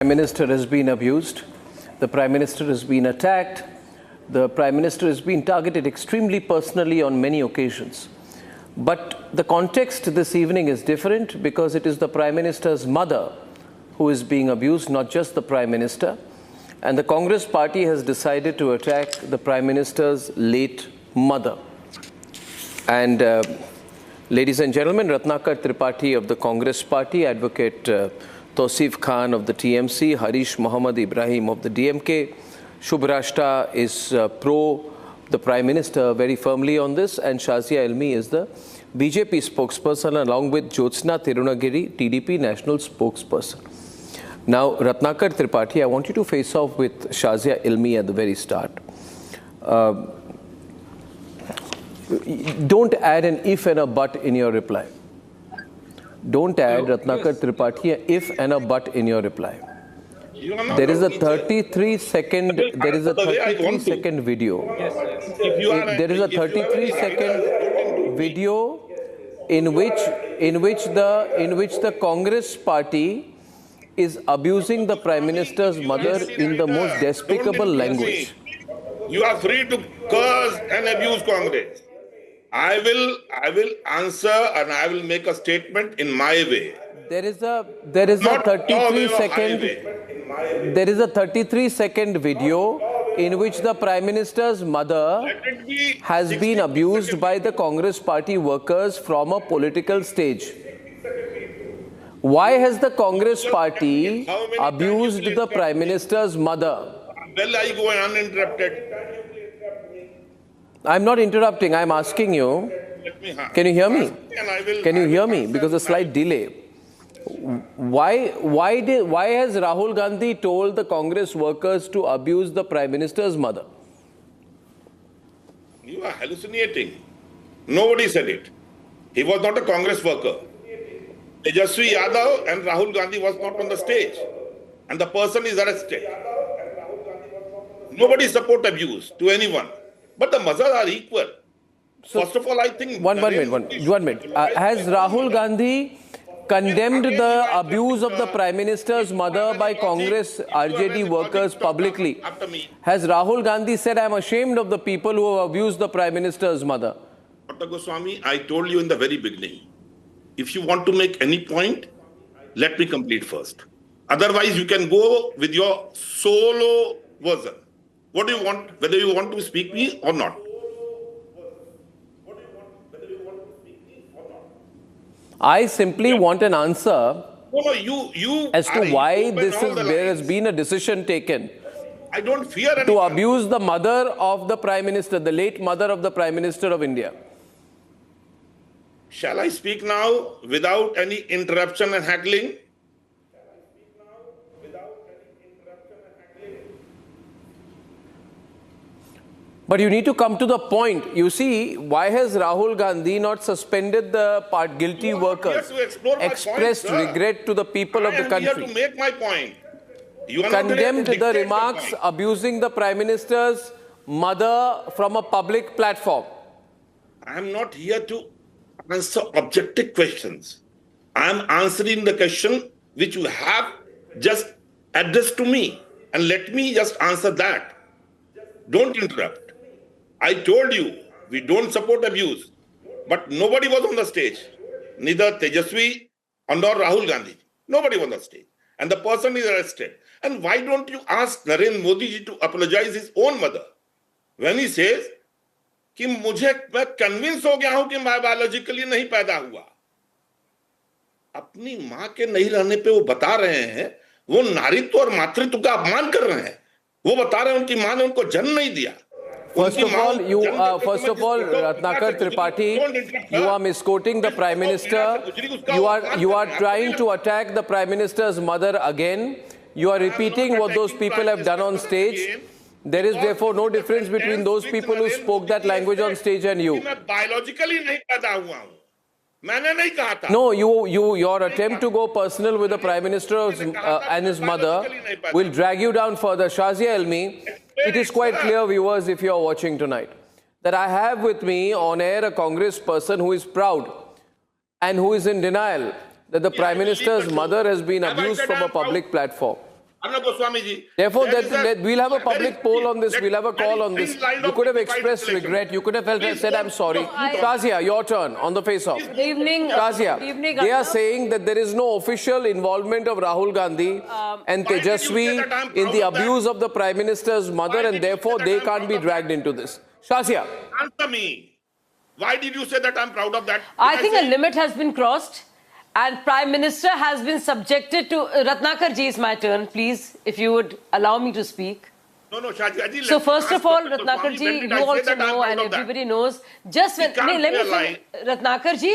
Prime Minister has been abused, the Prime Minister has been attacked, the Prime Minister has been targeted extremely personally on many occasions. But the context this evening is different because it is the Prime Minister's mother who is being abused, not just the Prime Minister. And the Congress party has decided to attack the Prime Minister's late mother. And ladies and gentlemen, Ratnakar Tripathi of the Congress party, Advocate Tausif Khan of the TMC, Harish Mohammad Ibrahim of the DMK. Shubhrashta is pro the Prime Minister very firmly on this, and Shazia Ilmi is the BJP spokesperson along with Jyotsna Tirunagiri, TDP national spokesperson. Now, Ratnakar Tripathi, I want you to face off with Shazia Ilmi at the very start. Don't add an if and a but in your reply. Don't add, Ratnakar Tripathi, an if and a but in your reply. There is a 33-second video. There is a 33-second video in which the Congress party is abusing the Prime Minister's mother in the most despicable language. You are free to curse and abuse Congress. I will answer and I will make a statement in my way. There is a 33-second video in which the Prime Minister's mother has been abused by the Congress party workers from a political stage. Why has the Congress party abused the Prime Minister's mother? Well, I go uninterrupted. I'm not interrupting, I'm asking you. Can you hear me? Can you hear me? Because a slight delay. Why has Rahul Gandhi told the Congress workers to abuse the Prime Minister's mother? You are hallucinating. Nobody said it. He was not a Congress worker. Tejasvi Yadav and Rahul Gandhi was not on the stage. And the person is arrested. Nobody support abuse to anyone. But the mothers are equal. So, first of all, I think... One minute. Has Rahul Gandhi condemned the abuse of the Prime Minister's mother by Congress RJD workers publicly? Has Rahul Gandhi said, I am ashamed of the people who have abused the Prime Minister's mother? Dr. Goswami, I told you in the very beginning, if you want to make any point, let me complete first. Otherwise, you can go with your solo version. What do you want? Whether you want to speak me or not? I simply want an answer as to why there has been a decision taken I don't fear to abuse the mother of the Prime Minister, the late mother of the Prime Minister of India. Shall I speak now without any interruption and haggling? But you need to come to the point. You see, why has Rahul Gandhi not suspended the guilty workers? Expressed regret to the people of the country. I am here to make my point. You are condemned the remarks abusing the Prime Minister's mother from a public platform. I am not here to answer objective questions. I am answering the question which you have just addressed to me. And let me just answer that. Don't interrupt. I told you, we don't support abuse. But nobody was on the stage. Neither Tejasvi nor Rahul Gandhi. Nobody was on the stage. And the person is arrested. And why don't you ask Narendra Modi ji to apologize his own mother? When he says, कि मैं convinced हो गया हूं कि मैं biologically नहीं पैदा हुआ. अपनी मां के नहीं रहने पे वो बता रहे हैं, वो नारीत्व और मातृत्व का अपमान कर रहे हैं. वो बता रहे हैं उनकी मां ने उनको जन्म नहीं दिया. First of all, Ratnakar Tripathi, you are misquoting the Prime Minister. You are trying to attack the Prime Minister's mother again. You are repeating what those people have done on stage. There is therefore no difference between those people who spoke that language on stage and you. No, your attempt to go personal with the Prime Minister and his mother will drag you down further. Shazia Ilmi, it is quite clear, viewers, if you are watching tonight, that I have with me on air a Congress person who is proud and who is in denial that the Prime Minister's mother has been abused from a public platform. Arnab Goswami ji. Therefore, there is we'll have a very public poll on this. let- We'll have a call very on this. thin line You of could have dignified expressed relation. regret. You could have Please said, don't- I'm sorry. don't- Shazia, your turn on the face-off. Good evening. Shazia, Good evening, they are Arnab. saying that there is no official involvement of Rahul Gandhi and why did you say Tejaswi that I'm in proud the of that? abuse of the Prime Minister's mother, Why and did you say therefore that they I'm can't proud be of dragged that? into this. Shazia. Answer me. Why did you say that I'm proud of that? I Did think say- a limit has been crossed and Prime Minister has been subjected to... Ratnakar ji, it's my turn, please, if you would allow me to speak. No, Shazia ji. So let me first ask of all, Dr. Ratnakar Goswami, ji, when did you I say also that I'm know proud and of that? everybody knows. Just when... can't let me be a lie. Ratnakar ji,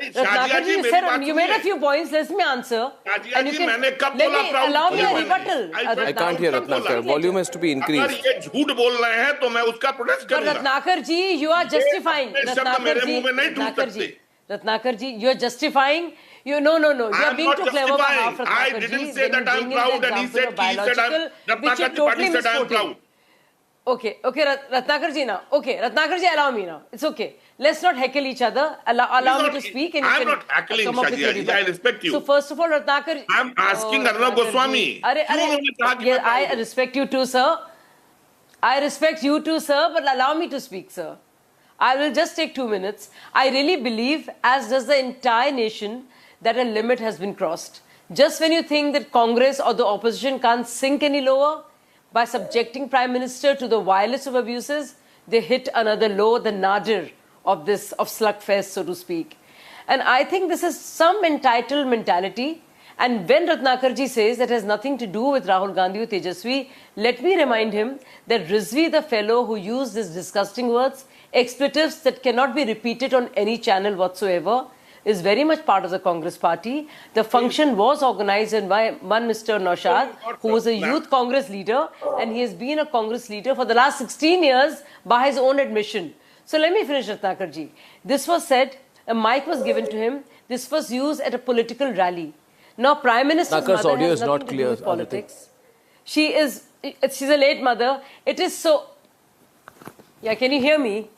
Ratnakar ji, मेरी sir, बात you made a सुनिए। few points. Let me answer. Shazia And you ji, can... मैंने कब Let बोला me proud allow me बोला a मैंने? rebuttal. I can't hear Ratnakar. Volume has to be अगर increased. ये झूठ बोल रहे हैं तो मैं उसका प्रोटेस्ट But करूंगा Ratnakar ji, you are justifying. अपने शब्द Ratnakar मेरे ji, मुंह में नहीं ढूंढ Ratnakar सकते। ji, Ratnakar ji, you are justifying. You no. You I are am being not too clever by justifying. half, I Ratnakar didn't ji. say When you that I'm bring in the proud and he example said of he said I'm biological, which you Ratnakar totally Tripathi said I'm misquoted. proud. Okay, Ratnakar ji now. Okay, Ratnakar ji, allow me now. It's okay. Let's not heckle each other. Allow me not- to speak and you I'm can not heckling, come up with your Shazia ji. I rebuttal. respect you. So first of all, Ratnakar... I'm asking Arnab Ratnakar Goswami. ji. Arre, क्यों उन्होंने कहा कि yes, मैं proud I हूं? respect you too, sir. I respect you too, sir, but allow me to speak, sir. I will just take 2 minutes. I really believe, as does the entire nation, that a limit has been crossed. Just when you think that Congress or the opposition can't sink any lower, by subjecting Prime Minister to the vilest of abuses, they hit another low, the nadir of slugfest, so to speak. And I think this is some entitled mentality. And when Ratnakarji says that has nothing to do with Rahul Gandhi or Tejaswi, let me remind him that Rizvi, the fellow who used these disgusting words, expletives that cannot be repeated on any channel whatsoever, is very much part of the Congress party. The function was organized by one Mr. Naushad, who was a youth Congress leader, and he has been a Congress leader for the last 16 years by his own admission. So let me finish, Ratnakarji. This was said, a mic was given to him, this was used at a political rally. Now, Prime Minister's Ratnakar's mother audio has is not nothing to do clear, with politics. She's a late mother. It is so... Yeah, can you hear me?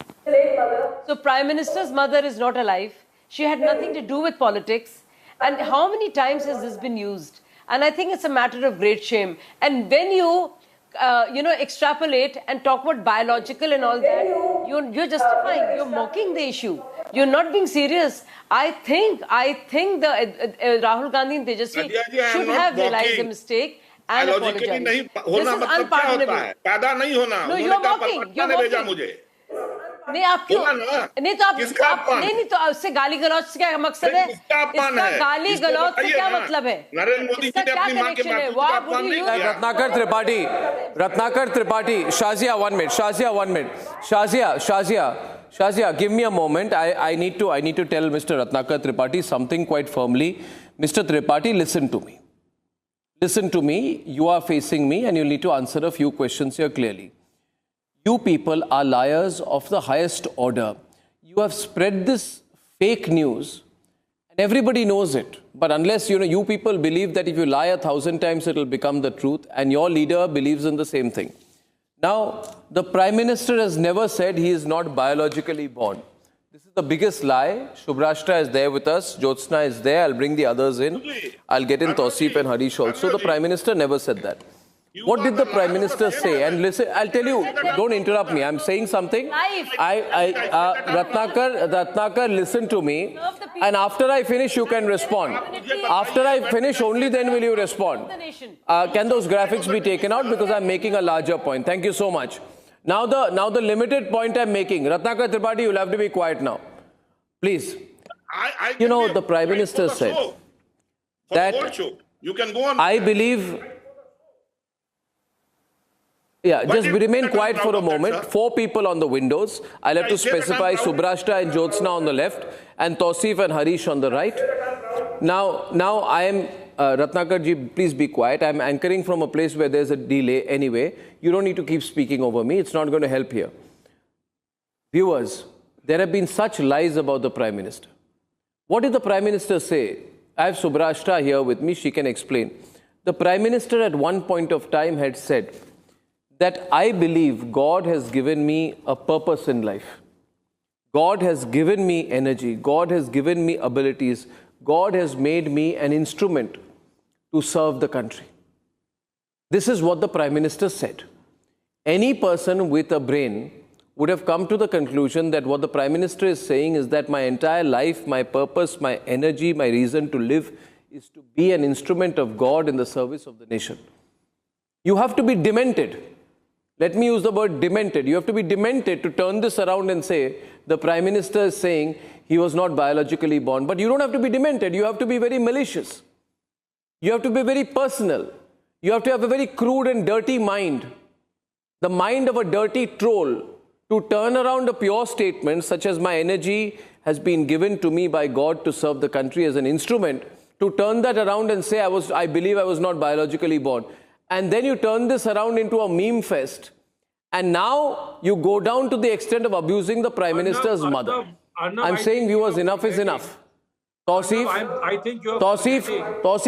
So Prime Minister's mother is not alive. She had nothing to do with politics. And how many times has this been used? And I think it's a matter of great shame. And when you, extrapolate and talk about biological and all that, you're justifying, you're mocking the issue. You're not being serious. I think the Rahul Gandhi and Tejaswi Shazia ji, I am should not have realized mocking. the mistake and Biologically apologized. नहीं This होना is मतलब क्या होता unpardonable. है? पैदा नहीं होना। No, उन्होंने you're कहा mocking. परमात्मा You're ने भेजा mocking. मुझे। नहीं आप क्यों बोला ना। नहीं तो आप किसका अपमान? नहीं नहीं तो उससे गाली गलौज से क्या मकसद है? किसका अपमान इसका है? गाली इसको गलौज से बताइए क्या ना। मतलब है? नरेंद्र मोदी इसका जी ने क्या अपनी माँ के connection है? बातों का Why अपमान would नहीं you किया। use- Ratnakar Tripathi, Shazia, 1 minute. Shazia, give me a moment. I need to tell Mr. Ratnakar Tripathi something quite firmly. Mr. Tripathi, listen to me. Listen to me. You are facing me and you'll need to answer a few questions here clearly. You people are liars of the highest order. You have spread this fake news and everybody knows it. But unless, you people believe that if you lie 1,000 times, it will become the truth. And your leader believes in the same thing. Now, the Prime Minister has never said he is not biologically born. This is the biggest lie. Shubhrashtra is there with us. Jyotsna is there. I'll bring the others in. I'll get in Tausif and Harish also. The Prime Minister never said that. What did the Prime Minister say? And listen, I'll tell you, don't interrupt me. I'm saying something. Ratnakar, listen to me. And after I finish, you can respond. After I finish, only then will you respond. Can those graphics be taken out? Because I'm making a larger point. Thank you so much. Now the limited point I'm making. Ratnakar Tripathi, you'll have to be quiet now. Please. The Prime Minister said that you can go on. I believe... Yeah, just remain quiet for a moment. 4 people on the windows. I'll have to specify Subhrashtra and Jyotsna on the left and Tausif and Harish on the right. Now I am, Ratnakar ji, please be quiet. I'm anchoring from a place where there's a delay anyway. You don't need to keep speaking over me. It's not going to help here. Viewers, there have been such lies about the Prime Minister. What did the Prime Minister say? I have Subhrashtra here with me. She can explain. The Prime Minister at one point of time had said that I believe God has given me a purpose in life. God has given me energy. God has given me abilities. God has made me an instrument to serve the country. This is what the Prime Minister said. Any person with a brain would have come to the conclusion that what the Prime Minister is saying is that my entire life, my purpose, my energy, my reason to live is to be an instrument of God in the service of the nation. You have to be demented. Let me use the word demented. You have to be demented to turn this around and say, the Prime Minister is saying he was not biologically born. But you don't have to be demented. You have to be very malicious. You have to be very personal. You have to have a very crude and dirty mind. The mind of a dirty troll to turn around a pure statement such as my energy has been given to me by God to serve the country as an instrument, to turn that around and say I believe I was not biologically born. And then you turn this around into a meme fest. And now you go down to the extent of abusing the Prime Minister's mother. I'm saying, viewers, enough is enough. Tausif,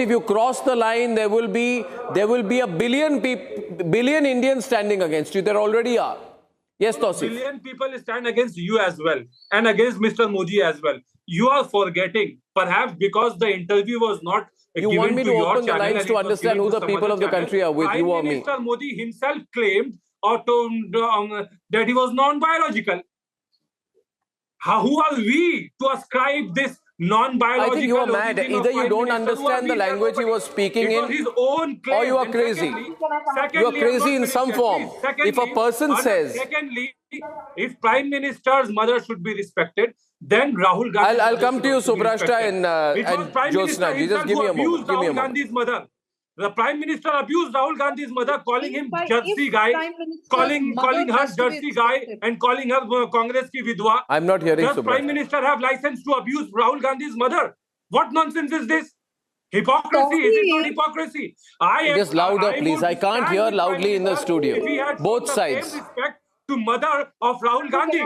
you cross the line, there will be a billion Indians standing against you. There already are. Yes, Tausif. Billion people stand against you as well, and against Mr. Modi as well. You are forgetting, perhaps because the interview was not you given want me to open the channel lines to understand who the people of the country are with, you or me? Prime Minister Modi himself claimed that he was non-biological. Who are we to ascribe this non-biological? I think you are mad. Either you don't understand the language he was speaking in, his own claim, or you are crazy. You are crazy in some form. If a person says... Secondly, if Prime Minister's mother should be respected, then Rahul Gandhi... I'll come to you, Subrashta and Jyotsna. Just give me a moment. Give me a moment. Mother. The Prime Minister abused Rahul Gandhi's mother, calling him Jersey guy, calling her Jersey guy, and calling her Congress ki vidwa. I'm not hearing Does Subrashta. Prime Minister have license to abuse Rahul Gandhi's mother? What nonsense is this? Hypocrisy, is it not hypocrisy? Just louder, please. I can't hear loudly in the studio. Both sides. Respect to mother of Rahul Gandhi.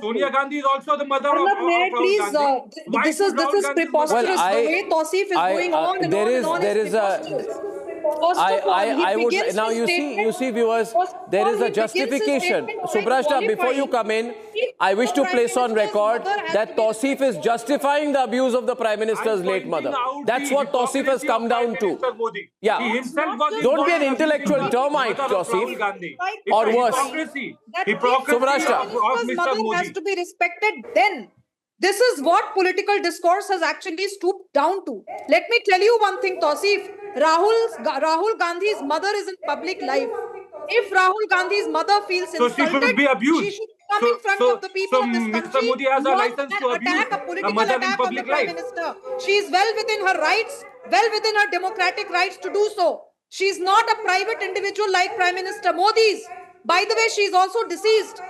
Sonia Gandhi is also the mother of Rahul please, Gandhi. This is preposterous. Well, the way Tausif is going on and on is preposterous. I would now you see viewers, there is a justification. Subrashta, before you come in, I wish to place on record that Tausif is justifying the abuse of the Prime Minister's late mother. That's what Tausif has come down to. Yeah. Don't be an intellectual termite, Tausif. Or worse. Subrashta. His mother has to be respected then. This is what political discourse has actually stooped down to. Let me tell you one thing, Tausif. Rahul Gandhi's mother is in public life. If Rahul Gandhi's mother feels insulted, she should be abused. She should come in front of the people of this country. Mr. Modi has a license to abuse a political mother attack in on the public Prime life. Minister. She is well within her rights, well within her democratic rights to do so. She is not a private individual like Prime Minister Modi's. By the way, she is also deceased.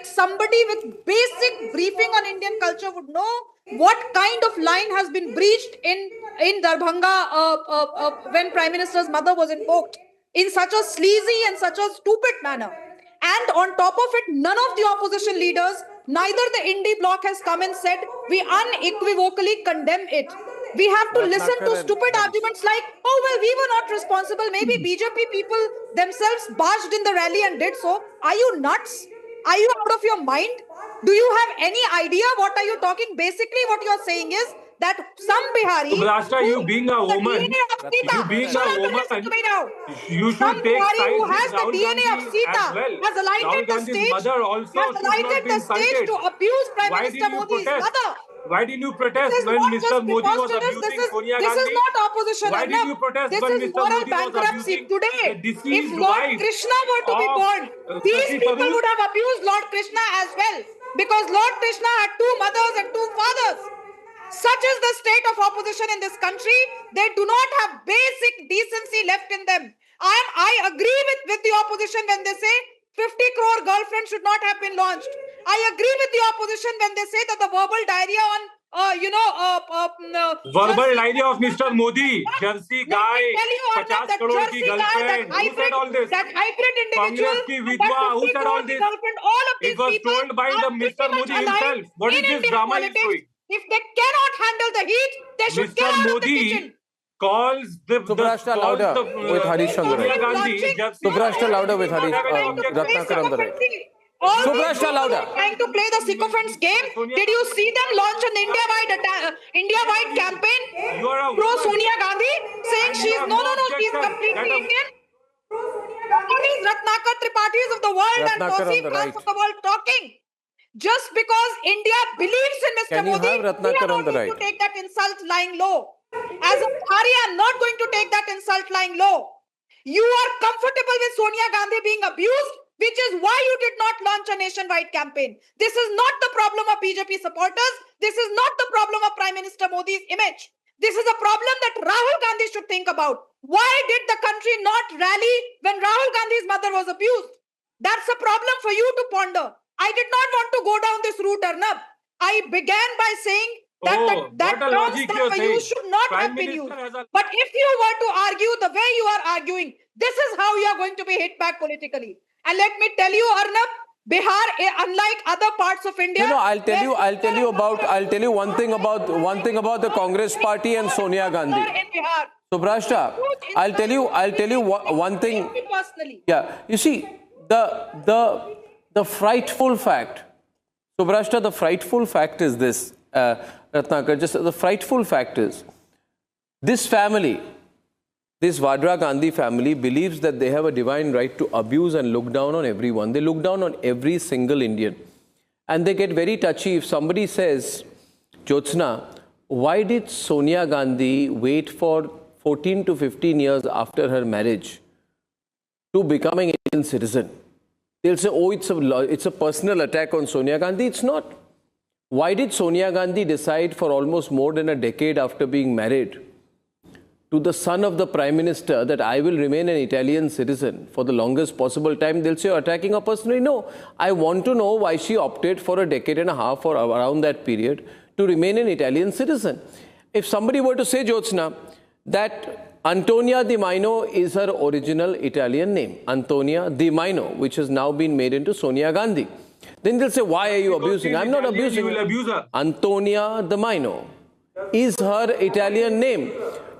Somebody with basic briefing on Indian culture would know what kind of line has been breached in Darbhanga when Prime Minister's mother was invoked in such a sleazy and such a stupid manner. And on top of it, none of the opposition leaders, neither the Indie bloc has come and said, we unequivocally condemn it. We have to listen to stupid arguments like, oh, well, we were not responsible. Maybe BJP people themselves barged in the rally and did so. Are you nuts? Are you out of your mind? Do you have any idea what are you talking? Basically, what you're saying is that some Bihari... Subrashta, you being a woman, you should take sides who with has the Rahul DNA of Gandhi Sita as well. has alighted the stage, mother also to abuse Prime Minister Modi's mother. Why didn't you protest when Mr. Modi was abusing Sonia Gandhi? This is not opposition. Why did you protest this when is Mr. moral Modi was bankruptcy abusing today. the deceased If Lord wife Krishna were to be born, these people would have abused Lord Krishna as well. Because Lord Krishna had two mothers and two fathers. Such is the state of opposition in this country. They do not have basic decency left in them. I agree with the opposition when they say 50 crore girlfriend should not have been launched. I agree with the opposition when they say that the verbal diarrhea on verbal diarrhea of Mr. Modi, Jersey guy, 50 crore ki girlfriend. Who said all this? That hybrid individual, Congress ki vidwa. Who said all this? All of these it was people told by the Mr. Modi himself. What is this drama he's doing? If they cannot handle the heat, they should get out of the kitchen. Calls the Subrashta louder with Harish on the right. Gandhi. Subrashta louder with Harish Ratnakar on the right. All these Subrashta, people louder. are trying to play the sycophants game. Did you see them launch an India-wide campaign You are a pro woman. Sonia Gandhi, saying And you she's have no, no she's objection completely that a- Indian? All these Ratnakar Tripathis of the world and Ratnakar on Tauseef the Khans right. of the world talking. Just because India believes in Mr. Can you Modi, have Ratnakar we are on not the going right? to take that insult lying low. As a Bihari, I'm not going to take that insult lying low. You are comfortable with Sonia Gandhi being abused, which is why you did not launch a nationwide campaign. This is not the problem of BJP supporters. This is not the problem of Prime Minister Modi's image. This is a problem that Rahul Gandhi should think about. Why did the country not rally when Rahul Gandhi's mother was abused? That's a problem for you to ponder. I did not want to go down this route, Arnab. I began by saying that that what a terms logic that you're for you saying. should not Prime have been Minister used. has a- But if you were to argue the way you are arguing, this is how you are going to be hit back politically. And let me tell you, Arnab, Bihar, unlike other parts of India, No, I'll tell you one thing about the Congress party and Sonia Gandhi. in Bihar. Subrashta, I'll tell you one thing. Me personally. Yeah, you see, the frightful fact, Subrashta, the frightful fact is this, Ratnakar, just the frightful fact is, this family, this Vadra Gandhi family believes that they have a divine right to abuse and look down on everyone. They look down on every single Indian. And they get very touchy if somebody says, Jyotsna, why did Sonia Gandhi wait for 14 to 15 years after her marriage to becoming an Indian citizen? They'll say, oh, it's a personal attack on Sonia Gandhi. It's not. Why did Sonia Gandhi decide for almost more than a decade after being married to the son of the Prime Minister that I will remain an Italian citizen for the longest possible time? They'll say, you're attacking her personally. No, I want to know why she opted for a decade and a half or around that period to remain an Italian citizen. If somebody were to say, Jyotsna, that Antonia Di Maino is her original Italian name, Antonia Di Maino, which has now been made into Sonia Gandhi, then they'll say, why are you abusing? I'm not Italian, abusing you will her. abuse her. Antonia Di Maino is her Italian name.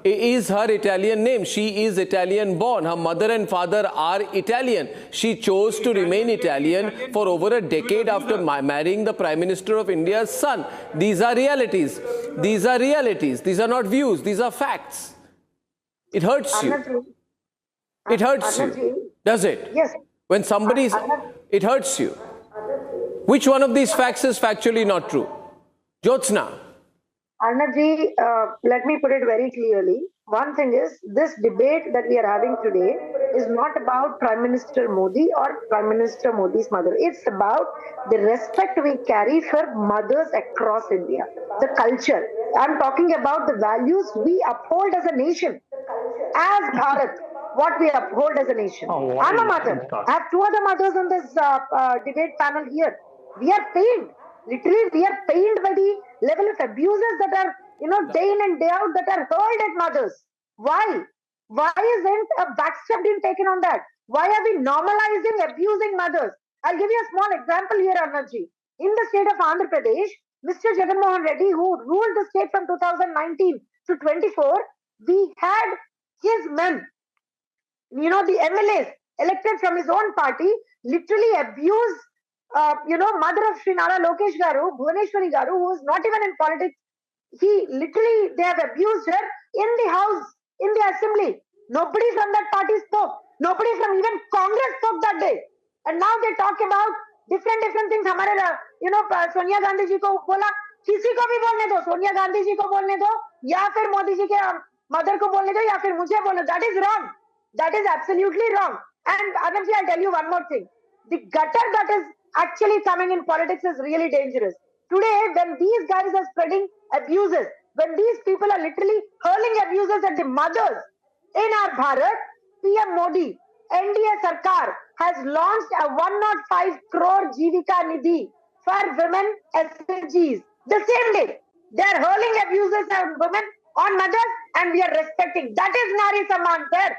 Is her Italian name. She is Italian born. Her mother and father are Italian. She chose to remain Italian for over a decade after marrying the Prime Minister of India's son. These are realities. These are realities. These are not views. These are facts. It hurts you. It hurts you. Does it? Yes. When somebody's... It hurts you. Which one of these facts is factually not true? Jyotsna. Arnabji, let me put it very clearly. One thing is, this debate that we are having today is not about Prime Minister Modi or Prime Minister Modi's mother. It's about the respect we carry for mothers across India, the culture. I'm talking about the values we uphold as a nation, as Bharat, what we uphold as a nation. I'm a mother. I have two other mothers on this debate panel here. We are pained. Literally, we are pained by the level of abuses that are, day in and day out that are hurled at mothers. Why? Why isn't a backstep being taken on that? Why are we normalizing abusing mothers? I'll give you a small example here, Arnabji. In the state of Andhra Pradesh, Mr. Jagan Mohan Reddy, who ruled the state from 2019 to 24, we had his men, the MLAs elected from his own party, literally abuse mother of Sri Nara Lokesh Garu, Bhuvaneshwari Garu, who is not even in politics. They have abused her in the house, in the assembly. Nobody from that party spoke. Nobody from even Congress spoke that day. And now they talk about different things. हमारे सोनिया गांधी जी को बोला, किसी को भी बोलने दो, सोनिया गांधी जी को बोलने दो, या फिर मोदी जी के मदर को बोलने दो, या फिर मुझे बोलने दो. That is wrong. That is absolutely wrong. And Anandji, I'll tell you one more thing. The gutter that is actually coming in politics is really dangerous. Today, when these guys are spreading abuses, when these people are literally hurling abuses at the mothers in our Bharat, PM Modi, NDA Sarkar has launched a 105 crore Jivika Nidhi for women SHGs. The same day, they are hurling abuses at women, on mothers, and we are respecting. That is Nari Saman, sir.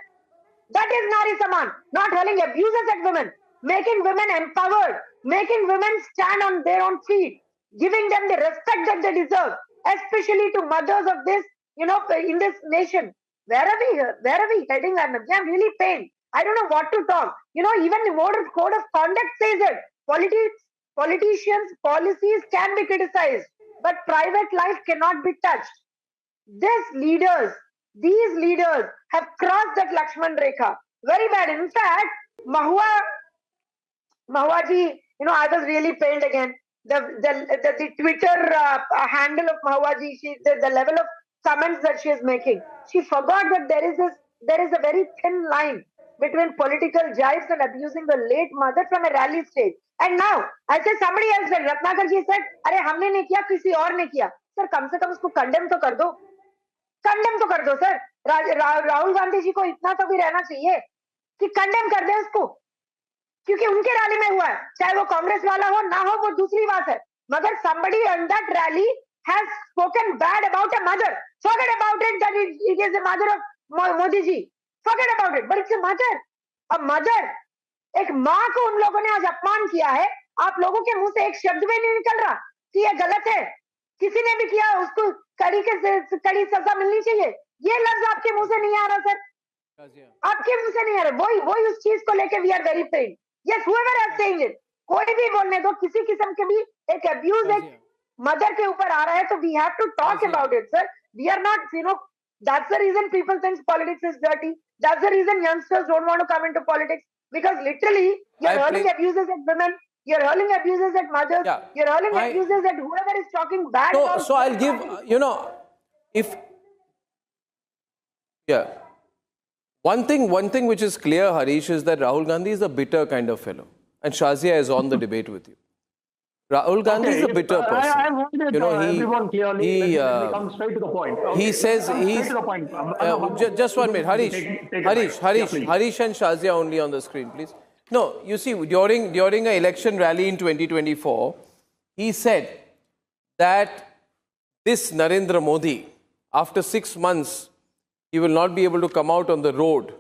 That is Nari Saman, not hurling abuses at women, making women empowered, making women stand on their own feet, giving them the respect that they deserve, especially to mothers of this, in this nation. Where are we heading, Arnab? I'm really pained. I don't know what to talk. Even the code of conduct says it. Politicians' policies can be criticized, but private life cannot be touched. These leaders have crossed that Lakshman Rekha. Very bad. In fact, Mahuaji, I was really pained again. The Twitter handle of Mahuaji, the level of comments that she is making. She forgot that there is a very thin line between political jibes and abusing the late mother from a rally stage. And now, I said somebody else said, Ratnakar ji said, अरे हमने नहीं किया, किसी और ने किया. Sir, कम से कम उसको condemn तो कर दो. Condemn तो कर दो, sir. राहुल गांधी जी को इतना तो भी रहना चाहिए कि condemn कर दे उसको. क्योंकि उनके रैली में हुआ है, चाहे वो कांग्रेस वाला हो ना हो, वो दूसरी बात है. मगर somebody on that rally has spoken bad about a mother. Forget about it that it is the mother of Modi ji. Forget about it. But it's a mother. A mother. एक माँ को उन लोगों ने आज अपमान किया है. आप लोगों के मुंह से एक शब्द भी नहीं निकल रहा कि ये गलत है. किसी ने भी किया उसको कड़ी सजा मिलनी चाहिए. ये लफ्ज आपके मुंह से नहीं आ रहा सर. आपके मुंह से नहीं आ रहा. वही उस चीज को लेके we are very pain. Yes, whoever is saying it, कोई भी बोलने दो, किसी किस्म के भी एक abuse एक मदर के ऊपर आ रहा है, तो we have to talk about it, sir. We are not, that's the reason people think politics is dirty. That's the reason youngsters don't want to come into politics, because literally you're hurling abuses at women, you're hurling abuses at mothers, you're hurling abuses at whoever is talking bad about. So I'll give, One thing which is clear, Harish, is that Rahul Gandhi is a bitter kind of fellow. And Shazia is on the debate with you. Rahul Gandhi is a bitter person. I wanted everyone clearly. Let me come straight to the point. He says he's... Straight to the point. Just 1 minute. Harish and Shazia only on the screen, please. No, you see, during an election rally in 2024, he said that this Narendra Modi, after 6 months, he will not be able to come out on the road.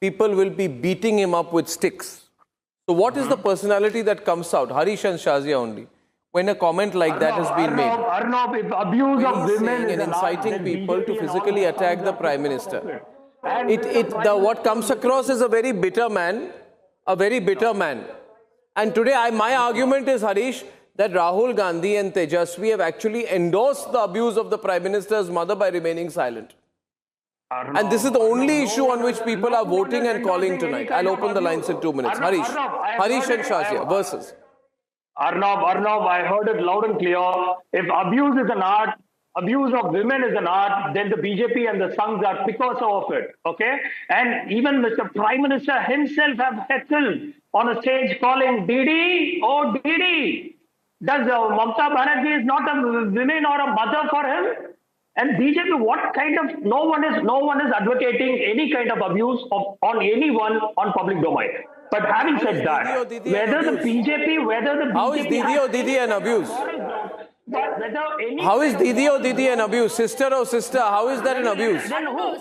People will be beating him up with sticks. So what is the personality that comes out? Harish and Shazia only. When a comment like that has been made. Arnab, if abuse of women and inciting people to physically attack the Prime Minister. What comes across is a very bitter man. And today, my argument is, Harish, that Rahul Gandhi and Tejasvi have actually endorsed the abuse of the Prime Minister's mother by remaining silent. And this is the only issue on which people are voting and calling tonight. I'll open the lines in 2 minutes. Harish and Shazia versus. Arnab, I heard it loud and clear. If abuse is an art, abuse of women is an art, then the BJP and the Sanghs are Picasso of it. Okay? And even Mr. Prime Minister himself have heckled on a stage calling Didi, oh Didi. Does Mamata Banerjee is not a woman or a mother for him? And BJP, what kind of, no one is advocating any kind of abuse on anyone on public domain. But having said that, whether the BJP, How is Didi or Didi an abuse? How is Didi or Didi an abuse? Sister or sister? How is that an abuse?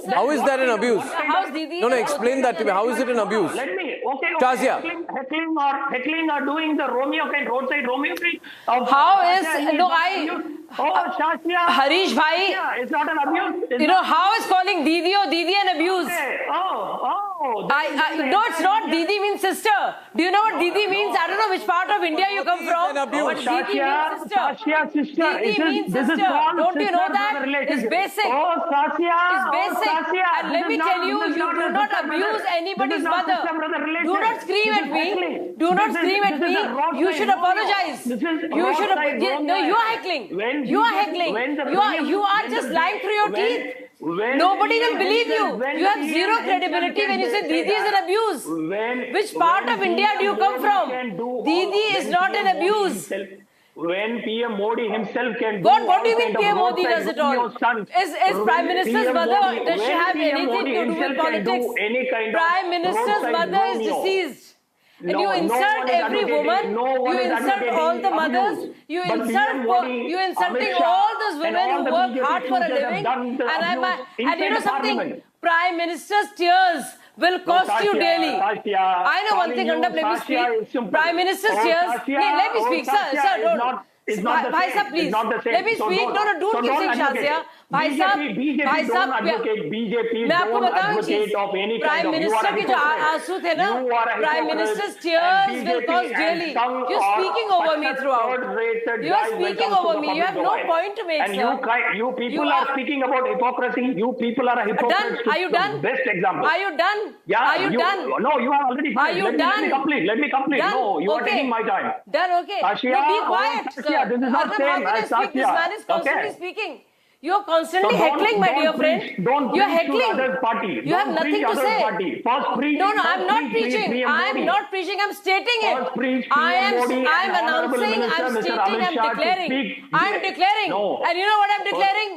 How is that an abuse? How's Didi? No, explain that to me. How is it an abuse? Let me, okay. Shazia. Heckling or doing the Romeo kind, roadside Romeo kind. How is, Shazia. Harish bhai. Yeah, it's not an abuse. How is calling Didi or Didi an abuse? Okay. No, it's not. Didi means sister. Do you know what Didi means? I don't know which part of India you come from. But Didi means sister. Didi means sister. Don't you know that? It's basic. It's basic. And let me tell you, you do not abuse anybody's mother. Do not scream at me. Do not scream at me. You should apologize. You should apologize. No, you are heckling. You are heckling. You are just lying through your teeth. Nobody will believe you. You have zero credibility when you say Didi is an abuse. Which part of India do you come from? Didi is not an abuse. When PM Modi himself can do what do you mean PM Modi does it all? Is Prime Minister's mother, does she have anything to do with politics? Prime Minister's mother is deceased. And you insult every woman, you insult all the mothers, you insulting all those women who work hard for a living. And you know something? Prime Minister's tears will cost you daily. I know one thing, Arnab, let me speak. Prime Minister's tears, let me speak, sir, is not the Bhai same. Sahab, please. It's not the same. Let me So speak. No, don't keep saying advocate. Shazia. Bhai Sahab, BJP Bhai don't Sahab, advocate. BJP मैं आपको don't बताऊं एक advocate चीज, of any prime kind of. You minister are a के जो hypocrite. आंसू थे ना, You are a prime hypocrite. Ministers And tears will BJP cause and daily. some You're are speaking over me such throughout. third-rated You are guys when it speaking comes to over the me. You public have no domain. point to make, And sir. you people You are are- speaking about hypocrisy. You people are a hypocrite. Done? Are you done? Best example. Are you done? Yeah, Are you done? No, you are already Are finished. you Let me done? complete. Let me complete. Done? No, you are Okay. taking my time. Done, okay. Sashia, No, be quiet, Sashia, sir. this is not Arnab, same how can I as speak? This Sashia. man is constantly Okay. speaking. You're constantly So don't- heckling, my don't dear preach- friend. don't You're preach to heckling. others' party. You Don't have nothing preach to others' say. party. First preach. No, first I'm not preach preaching. PM I'm Modi. not preaching. I'm stating it. First preach I PM am. Modi I'm and Honorable announcing. Minister I'm Mr. stating. Amit I'm Shah to declaring. speak. I'm declaring. No. And you know what I'm declaring?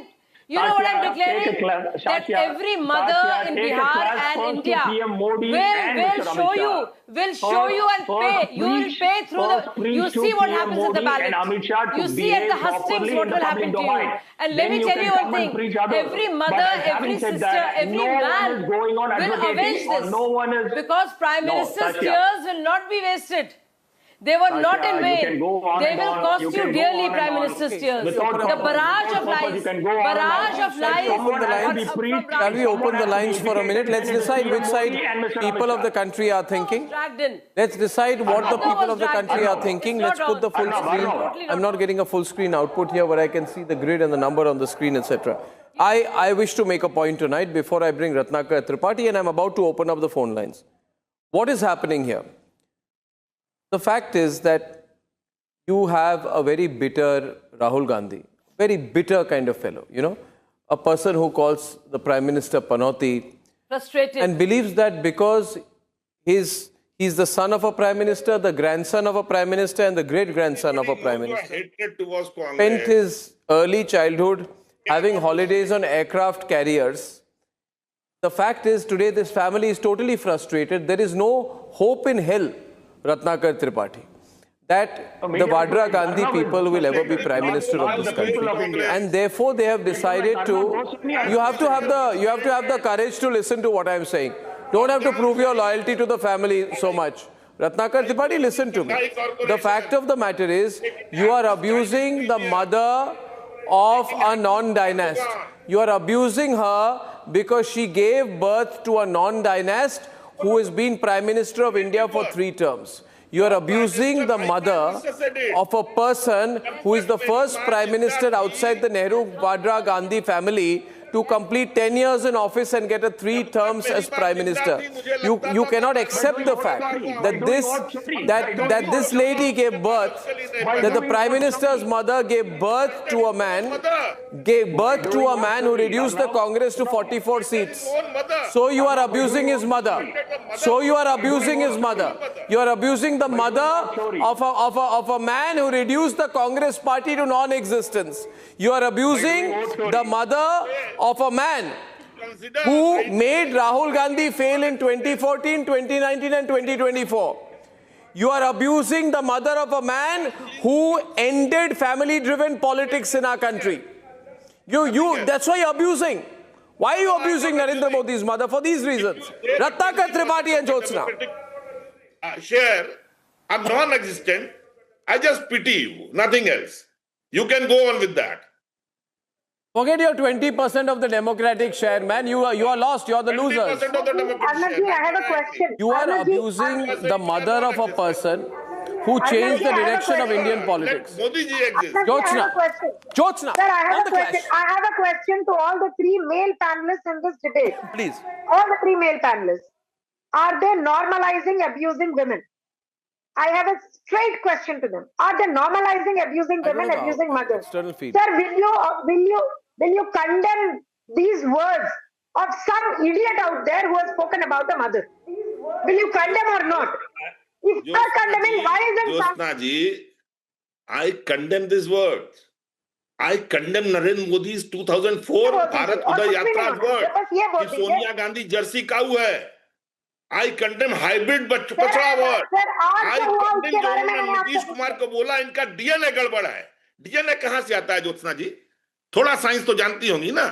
You know what I'm Sashia, declaring? take a class. That Sashia, every mother Sashia, in take a Bihar class and first to India PM Modi will and Mr. show Amit you, Shah. will show you and pay. You will preach- pay through first the. preach You to see what PM happens at the Modi and ballot. Amit Shah to You see at the behave hustings properly what in will the happen public to you. domain. And let Then me you tell can you come one and thing. preach others. Every But mother, having every said sister, that, every no one man is going on will advocating avenge or this. no one is- Because Prime No, Minister's Sashia. tears will not be wasted. They were not in you vain. can go on They and will on. cost You you can go dearly, on and Prime on. Minister's tears. Without The purpose, barrage without of purpose, lies. you can go on and on. Barrage of lies. Open the lines. Shall we open the lines for a minute? Let's decide which side people of the country are thinking. Dragged in. Let's decide what the Arnab people was of the dragged country in. are thinking. It's Let's not put the on. full Arnab, screen. Arnab. I'm not getting a full screen output here where I can see the grid and the number on the screen, etc. I wish to make a point tonight before I bring Ratnakar Tripathi, and I'm about to open up the phone lines. What is happening here? The fact is that you have a very bitter Rahul Gandhi, very bitter kind of fellow, you know, a person who calls the Prime Minister Panoti Frustrated. and believes that because he's the son of a Prime Minister, the grandson of a Prime Minister and the great-grandson of a Prime Your Minister, hatred towards spent Congress. his early childhood having holidays on aircraft carriers. The fact is, today this family is totally frustrated. There is no hope in hell, Ratnakar Tripathi, that the Vadra Gandhi people will ever be Prime Minister of this country. And therefore they have decided to, you have to have the courage to listen to what I am saying. Don't have to prove your loyalty to the family so much. Ratnakar Tripathi, listen to me. The fact of the matter is, you are abusing the mother of a non-dynast. You are abusing her because she gave birth to a non-dynast who has been Prime Minister of India for 3 terms. You are abusing the mother of a person who is the first Prime Minister outside the Nehru-Vadra Gandhi family to complete 10 years in office and get a 3 terms as Prime Minister. You cannot accept the fact that this lady gave birth, that the Prime Minister's mother gave birth to a man who reduced the Congress to 44 seats. So you are abusing his mother. You are abusing the mother of a man who reduced the Congress party to non-existence. You are abusing the mother of a man who made Rahul Gandhi fail in 2014, 2019 and 2024. You are abusing the mother of a man who ended family-driven politics in our country. That's why you're abusing. Why are you abusing Narendra Modi's mother? For these reasons. Ratnakar Tripathi and Jyotsna. Share are non-existent. I just pity you, nothing else. You can go on with that. Forget your 20% of the democratic share, man. You are lost. You are the losers. 20% of the democratic Arnabji, I share. have a question. You are Arnabji, abusing the mother of a person who changed the direction of Indian politics. Let Modi ji exist. Arnabji, I have a Jyotsna. question. Jyotsna, Sir, I on have the a question. clash. I have a question to all the 3 male panelists in this debate. Please. All the 3 male panelists. Are they normalizing abusing women? I have a straight question to them. Are they normalizing abusing I don't women, know. abusing mothers? External feed. Sir, will you condemn these words of some idiot out there who has spoken about a mother? Will you condemn or not? If you are condemning, why isn't some... Jyotsna ji, I condemn these words. I condemn Narendra Modi's 2004 Bharat Uday Yatra's word कि Sonia Gandhi Jersey काऊ है. I condemn hybrid बछड़ा word. I condemn जो उन्होंने नीतीश कुमार को बोला इनका DNA गड़बड़ है. डीएनए कहां से आता है ज्योत्सना जी? थोड़ा साइंस तो जानती होंगी ना.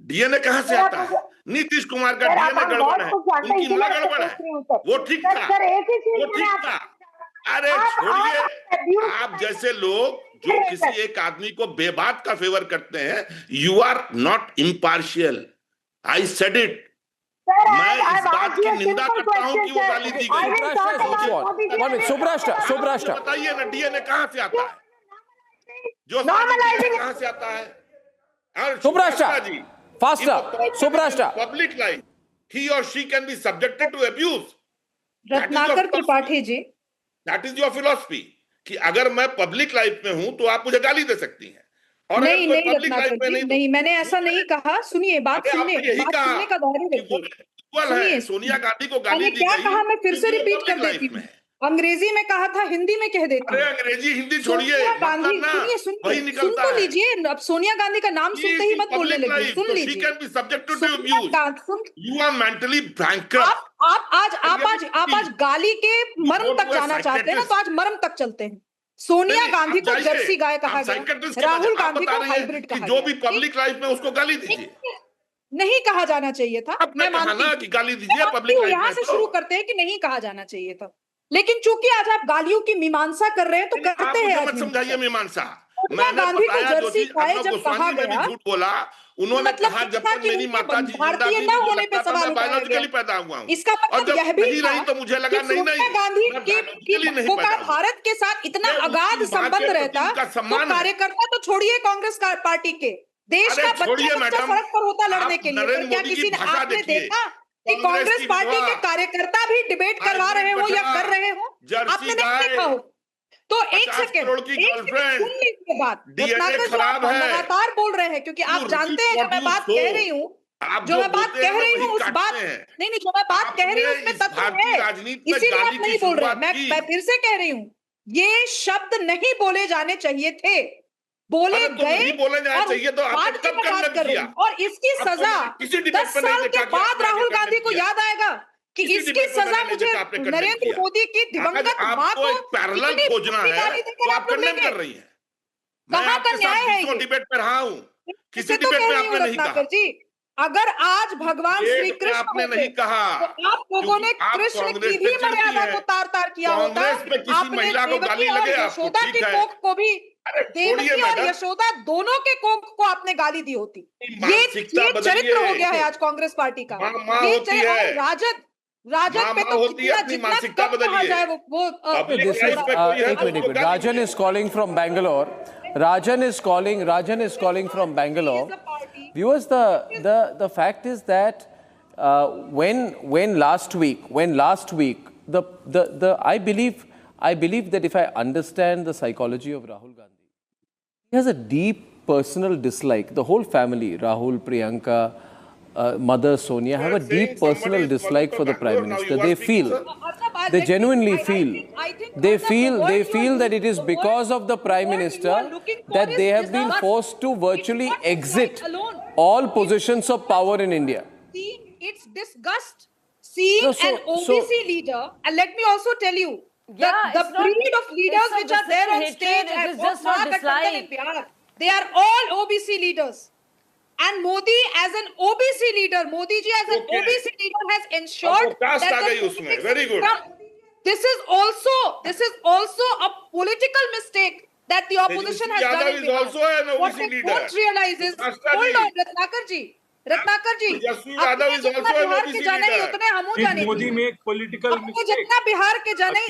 डीएनए कहां से आता है? नीतीश कुमार का डीएनए गड़बड़ है. उनकी मां गड़बड़ है. वो ठीक था. अरे छोड़िए, आप जैसे लोग जो किसी एक आदमी को बेबात का फेवर करते हैं, you are not impartial. I said it. मैं इस बात की निंदा करता हूं कि वो गाली दी गई। सुब्राष्ट्र बताइए ना, डीएनए कहां से आता है? जो कहां से आता है? Subrashta, faster. Subrashta. Public life, he or she can be subjected to abuse. Ratnakar Tripathi ji, That is your philosophy कि अगर मैं पब्लिक लाइफ में हूं तो आप मुझे गाली दे सकती हैं, और नहीं अगर नहीं पब्लिक लाइफ में रत्नाकर जी, नहीं नहीं, मैंने ऐसा नहीं कहा। सुनिए, बात अरे सुनिए, आपने यही बात कहा सुनने का धैर्य कि रखो। वो equal है। सुनिए, सोनिया गांधी को गाली मैंने दी क्या गई कहा मैं फिर से क्योंकि वो रिपीट कर public देती life में हूँ। है। अंग्रेजी में कहा था, हिंदी में कह देती अरे हूँ। अंग्रेजी हिंदी छोड़िए, सोनिया गांधी, मतलब ना सुनिए वही सुनिए, सुन निकलता तो है। लीजिए। अब सोनिया गांधी का नाम सुनते ही मत बोलने Public लगिए, life, soon so she लीजिए। can be subjected to Sonia abuse. Gandhi, You are mentally bankrupt. आप आज गाली के मर्म तक जाना चाहते हैं ना, तो आज मर्म तक चलते हैं। सोनिया गांधी को जर्सी गाय कहा गया, राहुल गांधी को हाइब्रिड कहा जो गया। भी पब्लिक लाइफ में उसको गाली दीजिए। नहीं कहा जाना चाहिए था। आपने मैं कहा मानती ना हूँ। कि गाली दीजिए पब्लिक लाइफ यहाँ में। से शुरू करते हैं कि नहीं कहा जाना चाहिए था, लेकिन चूंकि आज आप गालियों की मीमांसा कर रहे हैं तो आप करते मुझे हैं। मत समझाइए मीमांसा। सोनिया मैंने गांधी को बताया जो जर्सी चीज गाय अर्नब जब कहा गोस्वामी ने भी गया, झूठ बोला। उन्होंने मतलब कहा जब था तक कि मेरी उनके माता जी जिंदा भारतीय थी न मुझे होने पे लगता था सवाल मैं उठाया बायोलॉजिकली गया। पैदा हुआ हूँ। इसका और मतलब जब यह भी नहीं था रही तो मुझे लगा कि नहीं सोनिया गांधी मैं की biologically नहीं को पैदा का हुआ। भारत के साथ इतना ये अगाध उसकी माँ संबंध के प्रति रहता उनका तो सम्मान है। कार्यकर्ता तो छोड़िए कांग्रेस पार्टी के, देश अरे का बच्चा छोड़िए बच्चा मैडम, सड़क पर होता लड़ने आप के लिए। नरेंद्र पर क्या मोदी किसी की ने भाषा आपने देखिए। देखा कि कांग्रेस कांग्रेस की पार्टी विधवा, के कार्यकर्ता भी डिबेट करवा रहे हो या कर रहे हो? जर्सी आपने नहीं गाय, देखा हो तो एक 50 सेकंड, करोड़ की गर्लफ्रेंड, सुन लीजिए बात। डीएनए रत्नाकर जी, खराब आप है। लगातार बोल रहे हैं क्योंकि आप जानते हैं जो मैं बात कह रही हूँ, आप जो मैं बात बोलते हैं कह ना रही वही हूँ उस बात, काटते हैं। नहीं नहीं, जो मैं बात कह रही हूँ आपने उसमें इस तत्व भारतीय है, राजनीति में इसीलिए गाली आप नहीं की बोल रहे। शुरुआत की। मैं फिर से कह रही हूँ, ये शब्द नहीं बोले जाने चाहिए थे, बोले अरे तो गए। नहीं बोले जाने और चाहिए तो आपने बाद की कब मैं बात कन्वेंट कर रही किया? हूँ। और इसकी आपको सजा किसी डिबेट 10 पे नहीं साल देखा के कि बाद आपने राहुल आगे गांधी को condemn किया। याद आएगा कि किसी इसकी डिबेट में सजा मैंने नहीं मुझे देखा आपने condemn नरेंद्र किया। मोदी की आज दिवंगत माँ आपको को एक पैरेलल इतनी खोजना बुरी है गाली देकर तो आप आप लोग कंडेम लेंगे। कर रही हैं। मैं कहाँ का आपके न्याय साथ है 20 ये? डिबेट पे रहा हूँ, किसी इसे तो डिबेट कह में रही हूँ आपने नहीं कहा। रत्नाकर जी, अगर आज भगवान श्री डिबेट में कृष्ण आपने होते नहीं कहा तो आप लोगों ने क्योंकि आप कृष्ण कांग्रेस की पे भी चिढ़ती मर्यादा हैं। को तार तार किया होता। कांग्रेस में किसी आपने महिला को गाली देवकी और लगे आपको, यशोदा ठीक की है। कोख को भी, अरे छोड़िए देवकी और मैडम, यशोदा दोनों के कोख को आपने गाली दी होती। मानसिकता ये चरित्र बदलिए। हो गया है आज कांग्रेस पार्टी का। माँ ये होती है। और राजद पे तो होती है, कितना अपनी जितना मानसिकता कम कहा बदलिए। जाए वो Public This is life पे कोई है एक तो minute. उसको गाली Rajan दीजिए। is calling from Bangalore. Rajan is calling from Bangalore. Viewers, the fact is that when last week I believe that if I understand the psychology of Rahul Gandhi, he has a deep personal dislike. The whole family, Rahul, Priyanka, mother Sonia, have a deep personal dislike for the Prime Minister. They genuinely feel that it is because of the Prime Minister that they have been forced to virtually exit all positions of power in India. It's disgust seeing an OBC leader, and let me also tell you, the breed of leaders which are there on stage it is just not dislike. They are all OBC leaders. And Modi as an OBC leader, Modi ji as an OBC leader has ensured that the very good. This is also a political mistake that the opposition has done in Bihar. Also an OBC What they leader. don't realize is, hold on, Ratnakar ji, Yashwi Yadav is also an OBC leader. Did Modi make political mistake? जितना बिहार के जाने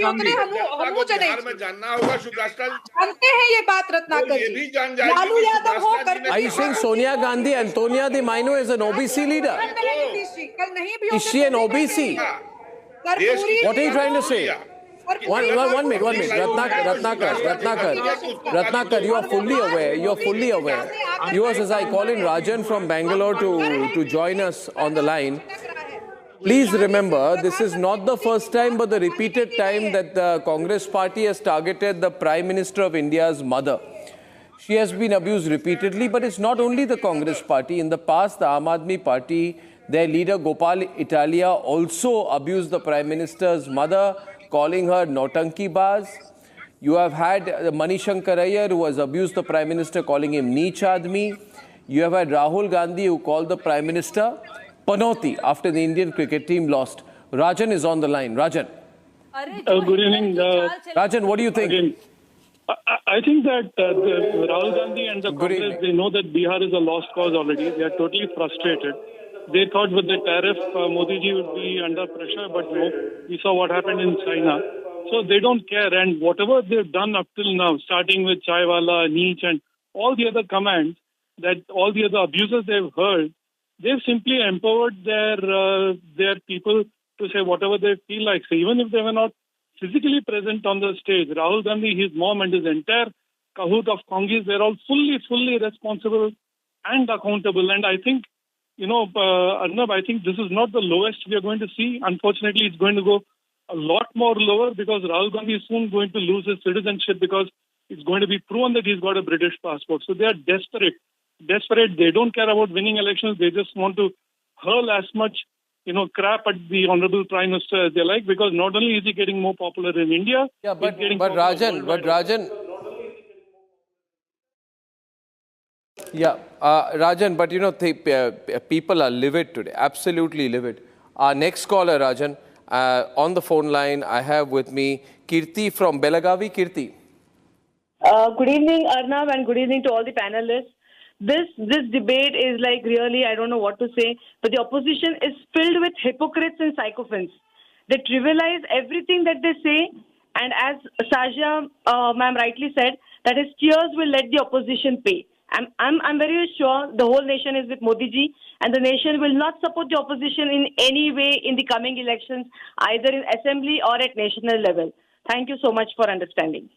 उतने हमू जाने बिहार में जानना होगा सुब्राष्ट्रा जी। जानते हैं ये बात रत्नाकर ये जी। भी जान जाएगी लालू कि यादव हो सुब्राष्ट्रा जी ने Are you saying Sonia Gandhi, Antonia Di Maino is an OBC leader? कल नहीं भी Is she an OBC? What are you trying to say? One minute. Ratnakar, you are fully aware. Viewers, as I call in Rajan from Bangalore to join us on the line, please remember, this is not the first time but the repeated time that the Congress party has targeted the Prime Minister of India's mother. She has been abused repeatedly, but it's not only the Congress party. In the past, the Aam Aadmi Party, their leader Gopal Italia also abused the Prime Minister's mother, calling her Nautanki Baz. You have had Mani Shankar Iyer, who has abused the Prime Minister, calling him Neech Aadmi. You have had Rahul Gandhi, who called the Prime Minister Panoti after the Indian cricket team lost. Rajan is on the line. Rajan. Good evening. Rajan, what do you think? Again, I think that Rahul Gandhi and the Good Congress, evening. they know that Bihar is a lost cause already. They are totally frustrated. They thought with the tariff, Modi ji would be under pressure, but no. We saw what happened in China. So they don't care. And whatever they've done up till now, starting with Chaiwala, Neech, and all the other commands, that all the other abuses they've heard, they've simply empowered their people to say whatever they feel like. So even if they were not physically present on the stage, Rahul Gandhi, his mom, and his entire cahoot of Congress, they're all fully responsible and accountable. And I think, Arnab, I think this is not the lowest we are going to see. Unfortunately, it's going to go a lot more lower because Rahul Gandhi is soon going to lose his citizenship because it's going to be proven that he's got a British passport. So they are desperate. They don't care about winning elections. They just want to hurl as much crap at the Honorable Prime Minister as they like, because not only is he getting more popular in India, Yeah, he's getting but popular Rajan, worldwide. Rajan, but people are livid today, absolutely livid. Our next caller, Rajan, on the phone line, I have with me Kirti from Belagavi. Kirti. Good evening, Arnab, and good evening to all the panelists. This debate is like really, I don't know what to say, but the opposition is filled with hypocrites and sycophants. They trivialize everything that they say, and as Sajia ma'am rightly said, that his tears will let the opposition pay. I'm very sure the whole nation is with Modi ji, and the nation will not support the opposition in any way in the coming elections, either in assembly or at national level. Thank you so much for understanding.